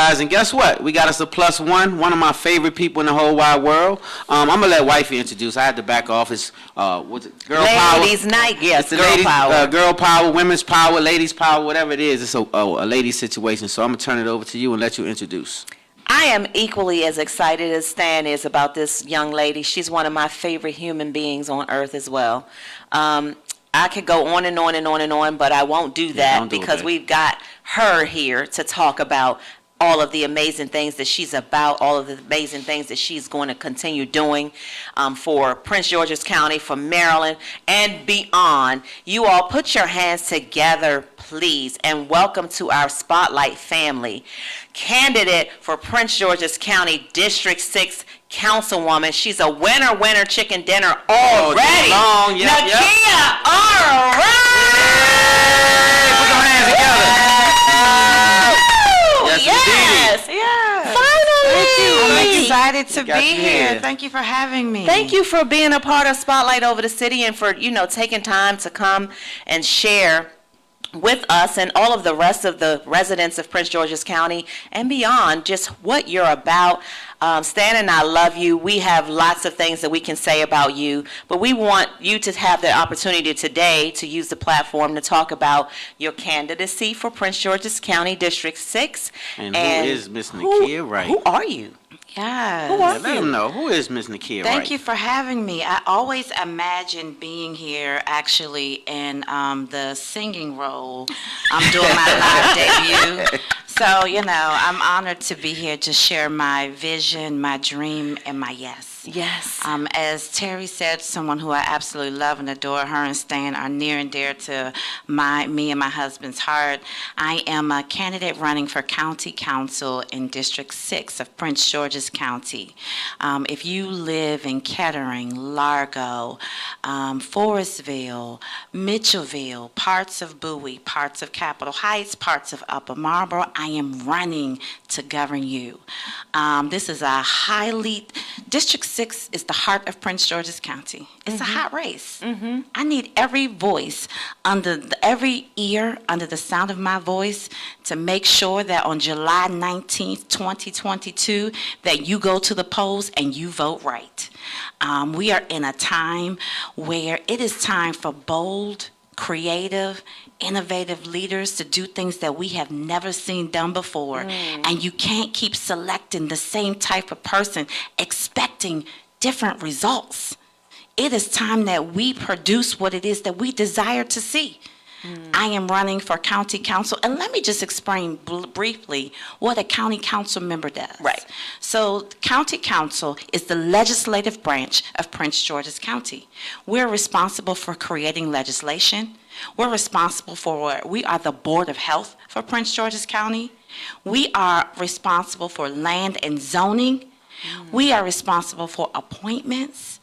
guys, and guess what? We got us a +1, one of my favorite people in the whole wide world. I'm gonna let Wifey introduce. I had to back off. It's what's it? Girl power. Ladies' night, yes, Girl power. Girl power, women's power, ladies' power, whatever it is. It's a lady situation. So I'm gonna turn it over to you and let you introduce. I am equally as excited as Stan is about this young lady. She's one of my favorite human beings on earth as well. I could go on and on and on and on, but I won't do that because we've got her here to talk about all of the amazing things that she's about, all of the amazing things that she's going to continue doing for Prince George's County, for Maryland, and beyond. You all put your hands together, please, and welcome to our Spotlight family. Candidate for Prince George's County District 6 Councilwoman. She's a winner chicken dinner already. Nakia, all right. Put your hands together. Yes. Finally. Thank you. I'm excited to be here. Thank you for having me. Thank you for being a part of Spotlight over the city and for, taking time to come and share with us and all of the rest of the residents of Prince George's County and beyond, just what you're about. Stan and I love you. We have lots of things that we can say about you, but we want you to have the opportunity today to use the platform to talk about your candidacy for Prince George's County District 6. And who is Miss Nakia Wright? Who are you? Yes. Who are Let them know. Who is Miss Nakia Wright? Thank you for having me. I always imagined being here actually in the singing role. I'm doing my live debut. So, I'm honored to be here to share my vision, my dream, and my yes. Yes. As Terry said, someone who I absolutely love and adore, her and Stan are near and dear to me and my husband's heart. I am a candidate running for County Council in District 6 of Prince George's County. If you live in Kettering, Largo, Forestville, Mitchellville, parts of Bowie, parts of Capitol Heights, parts of Upper Marlboro, I am running to govern you. This is a District 6 is the heart of Prince George's County. It's a hot race. I need every voice, every ear under the sound of my voice to make sure that on July 19th, 2022, that you go to the polls and you vote right. We are in a time where it is time for bold, creative, innovative leaders to do things that we have never seen done before. And you can't keep selecting the same type of person expecting different results. It is time that we produce what it is that we desire to see. I am running for county council, and let me just explain briefly what a county council member does. Right. So county council is the legislative branch of Prince George's County. We're responsible for creating legislation. We are the Board of Health for Prince George's County. We are responsible for land and zoning. We are responsible for appointments.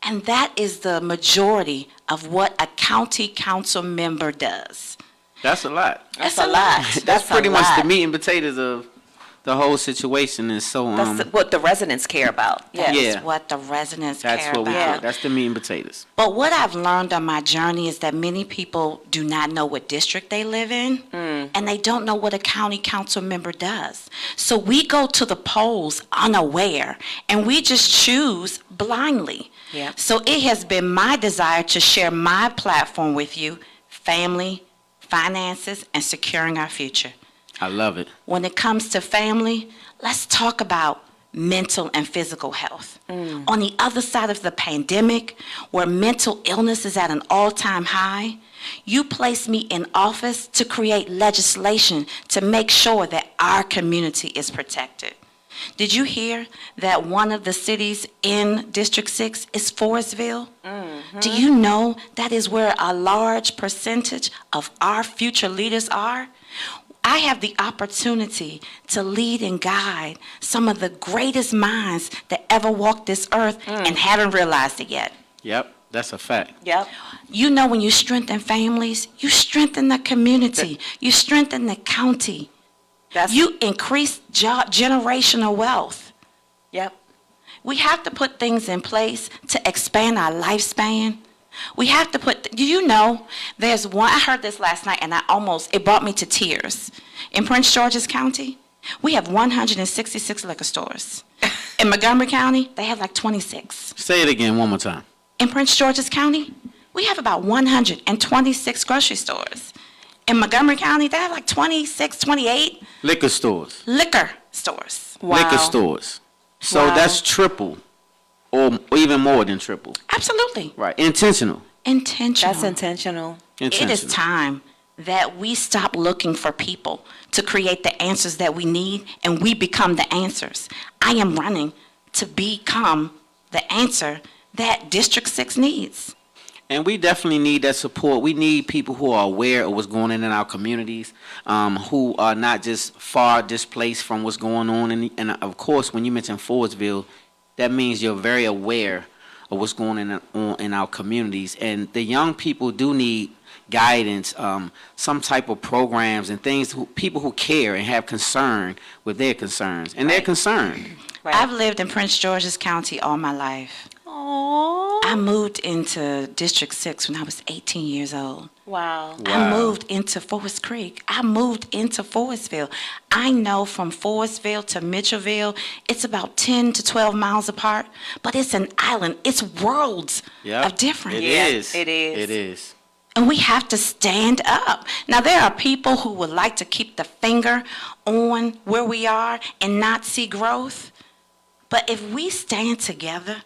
And that is the majority of what a county council member does. That's a lot. That's a lot. That's pretty much the meat and potatoes of the whole situation. And so that's what the residents care about. That's what the residents care about. That's the meat and potatoes. But what I've learned on my journey is that many people do not know what district they live in, and they don't know what a county council member does. So we go to the polls unaware, and we just choose blindly. So it has been my desire to share my platform with you, family, finances, and securing our future. I love it. When it comes to family, let's talk about mental and physical health. On the other side of the pandemic, where mental illness is at an all-time high, you place me in office to create legislation to make sure that our community is protected. Did you hear that one of the cities in District 6 is Forestville? Do you know that is where a large percentage of our future leaders are? I have the opportunity to lead and guide some of the greatest minds that ever walked this earth and haven't realized it yet. Yep, that's a fact. Yep. You know, when you strengthen families, you strengthen the community, you strengthen the county. You increase generational wealth. Yep. We have to put things in place to expand our lifespan. We have to do you know, there's one, I heard this last night and it brought me to tears. In Prince George's County, We have 166 liquor stores. In Montgomery County, they have like 26. Say it again one more time. In Prince George's County, we have about 126 grocery stores. In Montgomery County, they have like 26, 28 Liquor stores. liquor stores. Wow. Liquor stores. So Wow. that's triple, or even more than triple. Absolutely. Right. Intentional. Intentional. That's intentional. Intentional. It is time that we stop looking for people to create the answers that we need and we become the answers. I am running to become the answer that District 6 needs. And we definitely need that support. We need people who are aware of what's going on in our communities, who are not just far displaced from what's going on. And of course, when you mention Fordsville, that means you're very aware of what's going on in our communities. And the young people do need guidance, some type of programs and things, people who care and have concern with their concerns. And they're concerned. Right. I've lived in Prince George's County all my life. Aww. I moved into District 6 when I was 18 years old. Wow. I moved into Forest Creek. I moved into Forestville. I know from Forestville to Mitchellville, it's about 10 to 12 miles apart, but it's an island. It's worlds of difference. It Yeah, is. it is. It is. And we have to stand up. Now, there are people who would like to keep the finger on where we are and not see growth. But if we stand together,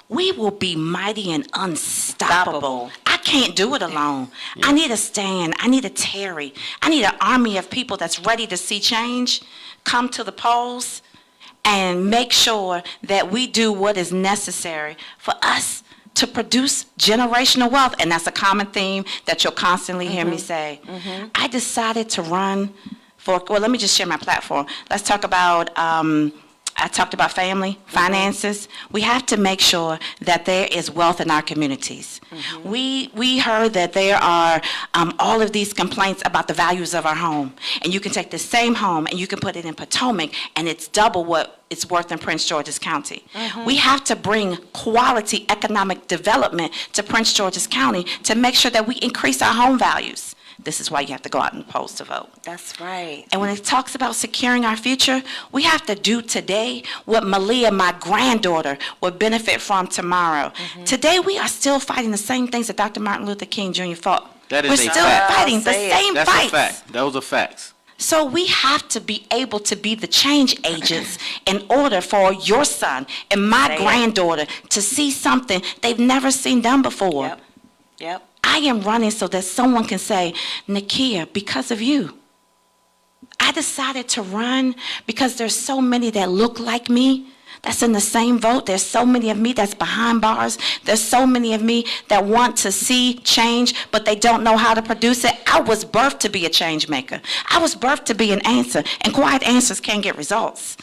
we will be mighty and unstoppable. Stoppable. I can't do it alone. I need a stand. I need a Terry. I need an army of people that's ready to see change, come to the polls, and make sure that we do what is necessary for us to produce generational wealth. And that's a common theme that you'll constantly hear me say. I decided to run for, well, let me just share my platform. Let's talk about, I talked about family, finances. We have to make sure that there is wealth in our communities. We heard that there are all of these complaints about the values of our home. And you can take the same home and you can put it in Potomac and it's double what it's worth in Prince George's County. We have to bring quality economic development to Prince George's County to make sure that we increase our home values. This is why you have to go out and polls to vote. That's right. And when it talks about securing our future, we have to do today what Malia, my granddaughter, will benefit from tomorrow. Today, we are still fighting the same things that Dr. Martin Luther King Jr. fought. That is We're a still fact. fighting the Say it. same That's fights. a fact. Those are facts. So we have to be able to be the change agents in order for your son and my Say it. granddaughter to see something they've never seen done before. Yep. Yep. I am running so that someone can say, Nakia, because of you. I decided to run because there's so many that look like me that's in the same vote. There's so many of me that's behind bars. There's so many of me that want to see change, but they don't know how to produce it. I was birthed to be a change maker. I was birthed to be an answer, and quiet answers can't get results.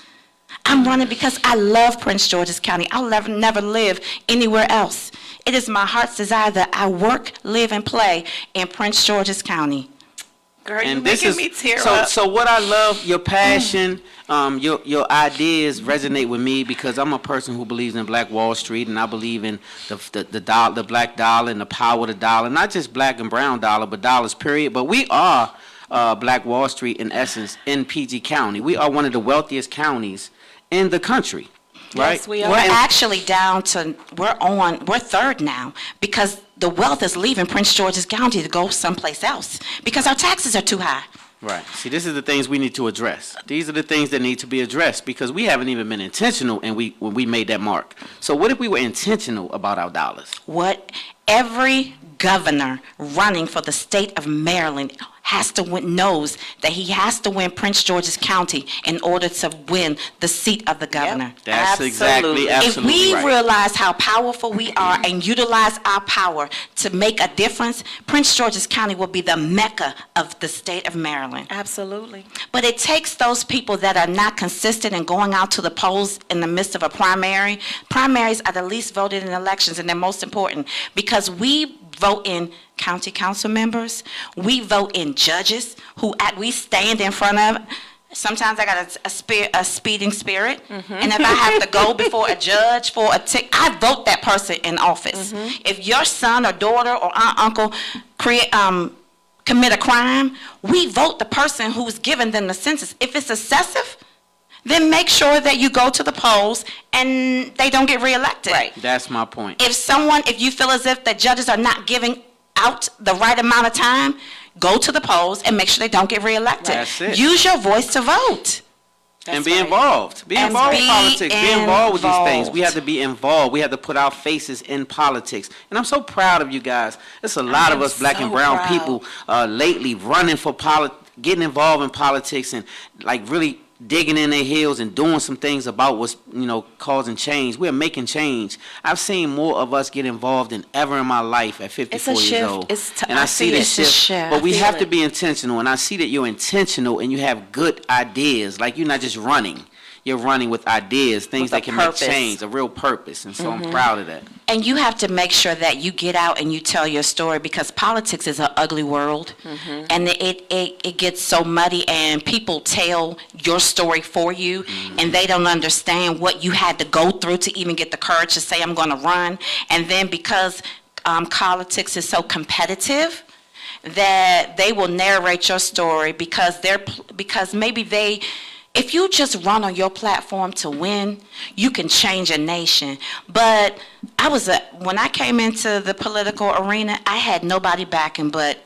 I'm running because I love Prince George's County. I'll never live anywhere else. It is my heart's desire that I work, live, and play in Prince George's County. Girl, you And this making is me tear so. up. So what I love, your passion, your ideas resonate with me because I'm a person who believes in Black Wall Street, and I believe in the black dollar and the power of the dollar, not just black and brown dollar, but dollars period. But we are Black Wall Street in essence in PG County. We are one of the wealthiest counties in the country. Right? Yes, we are. We're actually down to, we're third now because the wealth is leaving Prince George's County to go someplace else because our taxes are too high. Right. See, this is the things we need to address. These are the things that need to be addressed because we haven't even been intentional when we made that mark. So what if we were intentional about our dollars? What every governor running for the state of Maryland has to win, knows that he has to win Prince George's County in order to win the seat of the governor. That's exactly If we right. realize how powerful we are and utilize our power to make a difference, Prince George's County will be the mecca of the state of Maryland. Absolutely. But it takes those people that are not consistent in going out to the polls in the midst of a primary. Primaries are the least voted in elections, and they're most important because we vote in county council members. We vote in judges who we stand in front of. Sometimes I got a speeding spirit, and if I have to go before a judge for a tick, I vote that person in office. If your son or daughter or aunt, uncle commit a crime, we vote the person who's giving them the census. If it's excessive, then make sure that you go to the polls and they don't get reelected. Right. That's my point. If you feel as if the judges are not giving out the right amount of time, go to the polls and make sure they don't get reelected. That's it. Use your voice to vote. And be involved. Be involved with politics. Be involved with these things. We have to be involved. We have to put our faces in politics. And I'm so proud of you guys. There's a lot of us black and brown people lately running for getting involved in politics and like really digging in their heels and doing some things about what's, causing change. We're making change. I've seen more of us get involved than ever in my life at 54 years old. And I see this shift. But we have to be intentional. And I see that you're intentional and you have good ideas. Like you're not just running. You're running with ideas, things that can make change, a real purpose. And so I'm proud of that. And you have to make sure that you get out and you tell your story, because politics is an ugly world. And it gets so muddy, and people tell your story for you, and they don't understand what you had to go through to even get the courage to say, I'm going to run. And then because politics is so competitive, that they will narrate your story because maybe if you just run on your platform to win, you can change a nation. But when I came into the political arena, I had nobody backing but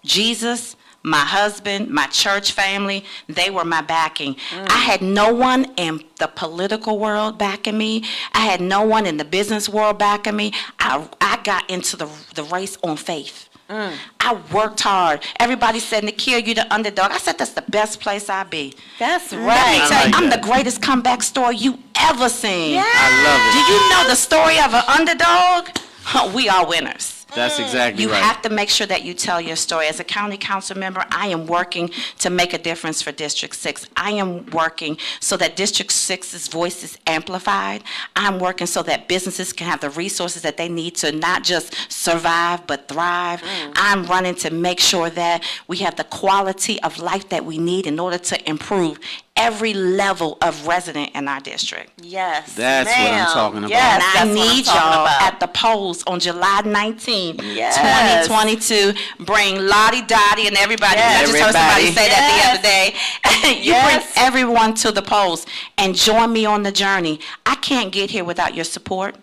Jesus, my husband, my church family. They were my backing. I had no one in the political world backing me. I had no one in the business world backing me. I got into the race on faith. I worked hard. Everybody said, Nakia, you're the underdog. I said, that's the best place I be. That's right. Let me tell you, I'm that. the greatest comeback story you ever seen. Yeah. I Do you know the story of an underdog? We are winners. That's exactly You right. have to make sure that you tell your story. As a county council member, I am working to make a difference for District 6. I am working so that District 6's voice is amplified. I'm working so that businesses can have the resources that they need to not just survive, but thrive. I'm running to make sure that we have the quality of life that we need in order to improve every level of resident in our district. Yes, That's what I'm ma'am. talking about. Yes, And I that's what I'm need talking y'all about. at the polls on July 19, Yes. 2022. Bring Lottie Dottie and everybody. Yes. I just heard somebody say that the Yes. other day. You Yes. bring everyone to the polls and join me on the journey. I can't get here without your support,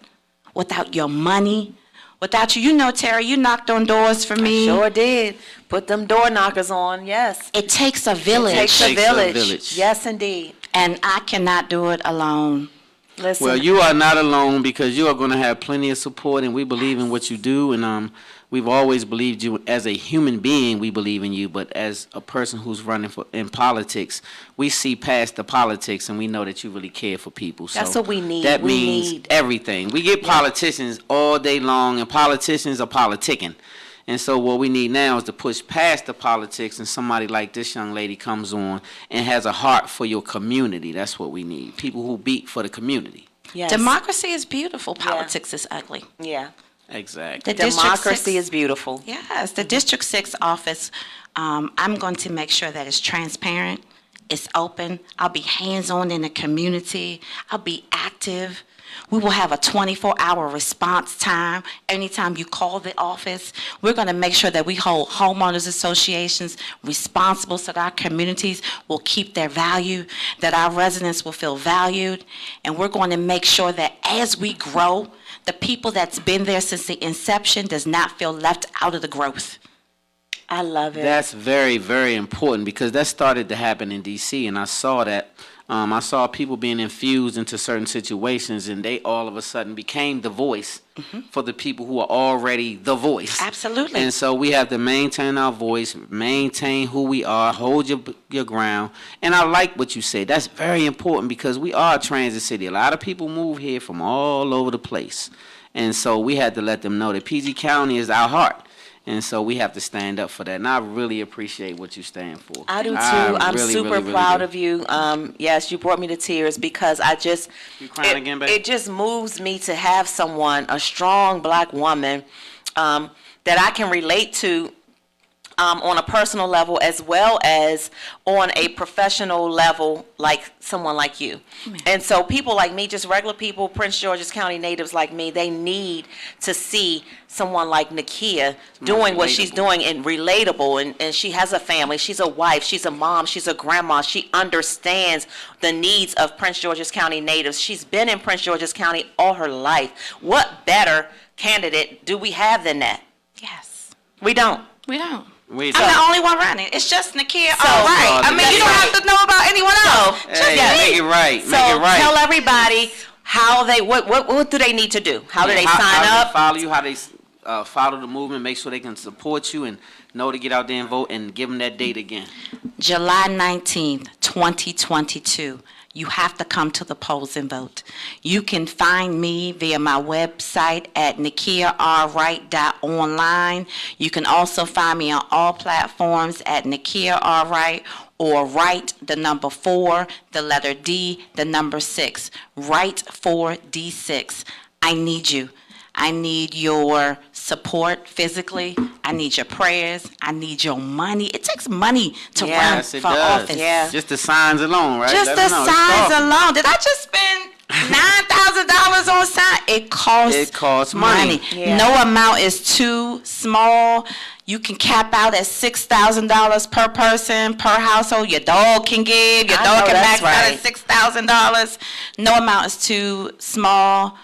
without your money, without you. You know, Terry, you knocked on doors for me. Sure did. Put them door knockers on, yes. It takes a village. It takes a takes a village. village. Yes, indeed. And I cannot do it alone. Listen. Well, you are not alone, because you are going to have plenty of support, and we believe in what you do. And we've always believed you as a human being. We believe in you, but as a person who's running in politics, we see past the politics, and we know that you really care for people. So That's what we need. That We means need- everything. We get politicians all day long, and politicians are politicking. And so what we need now is to push past the politics, and somebody like this young lady comes on and has a heart for your community. That's what we need. People who beat for the community. Yes. Democracy is beautiful. Politics is ugly. Yeah. Exactly. The District Democracy 6 is beautiful. Yes, the District 6 office, I'm going to make sure that it's transparent, it's open. I'll be hands-on in the community. I'll be active. We will have a 24-hour response time anytime you call the office. We're going to make sure that we hold homeowners associations responsible so that our communities will keep their value, that our residents will feel valued, and we're going to make sure that as we grow, the people that's been there since the inception does not feel left out of the growth. I love it. That's very, very important, because that started to happen in D.C., and I saw that. I saw people being infused into certain situations, and they all of a sudden became the voice for the people who are already the voice. Absolutely. And so we have to maintain our voice, maintain who we are, hold your ground. And I like what you said. That's very important, because we are a transit city. A lot of people move here from all over the place. And so we had to let them know that PG County is our heart. And so we have to stand up for that. And I really appreciate what you stand for. I do too. I'm really, super really, really proud do. of you. Yes, you brought me to tears, because I just, You crying again, babe? it just moves me to have someone, a strong black woman, that I can relate to, on a personal level as well as on a professional level, like someone like you. And so people like me, just regular people, Prince George's County natives like me, they need to see someone like Nakia doing what she's doing and relatable. And she has a family. She's a wife. She's a mom. She's a grandma. She understands the needs of Prince George's County natives. She's been in Prince George's County all her life. What better candidate do we have than that? Yes. We don't. We don't. I'm We the only one running. It's just Nakia. So- All right. So, I mean, you don't have to know about anyone else. Just Hey, me. make it right. So Make it right. tell everybody how they, what do they need to do? How do they How sign they up? follow you, how they follow the movement, make sure they can support you and know to get out there and vote, and give them that date again. July 19th, 2022. You have to come to the polls and vote. You can find me via my website at nakiarwright.online. You can also find me on all platforms at Nakia R. Wright or Wright, the number 4, the letter D, the number 6. Wright 4D6. I need you. I need your support physically. I need your prayers. I need your money. It takes money to run Yes, for it does. office. Yeah. Just the signs alone, right? Just Let the them know. It's signs costly. alone. Did I just spend $9,000 on signs? It costs. It costs money. Yeah. No amount is too small. You can cap out at $6,000 per person, per household. Your dog can give. Your I dog know can that's max out right. at $6,000. No amount is too small.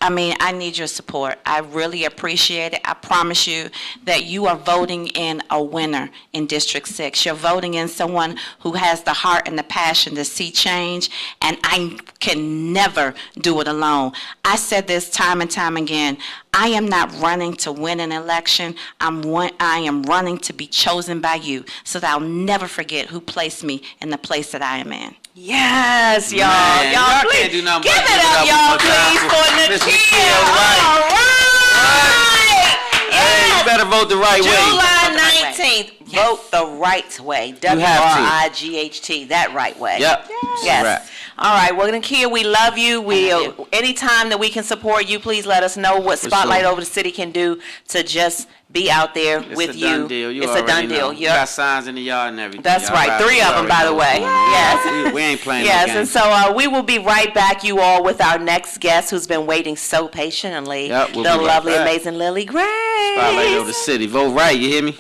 I mean, I need your support. I really appreciate it. I promise you that you are voting in a winner in District 6. You're voting in someone who has the heart and the passion to see change, and I can never do it alone. I said this time and time again. I am not running to win an election. I am running to be chosen by you, so that I'll never forget who placed me in the place that I am in. Yes, y'all. Man, y'all, y'all please. can't do nothing Give but it give it up, up y'all, one more time please, for for Miss Nakia. Nakia Wright. All right. Hey, you better vote the right way. July 19th, vote the right way. have to. W-R-I-G-H-T, that right way. Yep. Yes. Right. All right. Well, Nakia, we love you. love you. Anytime that we can support you, please let us know what Spotlight sure. Over the City can do to just be out there It's with a you. done deal. You It's a already done know. deal. You Yep. got signs in the yard and everything. That's Y'all right. riders 3 of them, already by the know way. what's going on. Yes. We ain't playing Yes, no and games. so we will be right back, you all, with our next guest who's been waiting so patiently. Yep, we'll the be right lovely, back. amazing Lily Gray. Spotlight Over the City. Vote right, you hear me?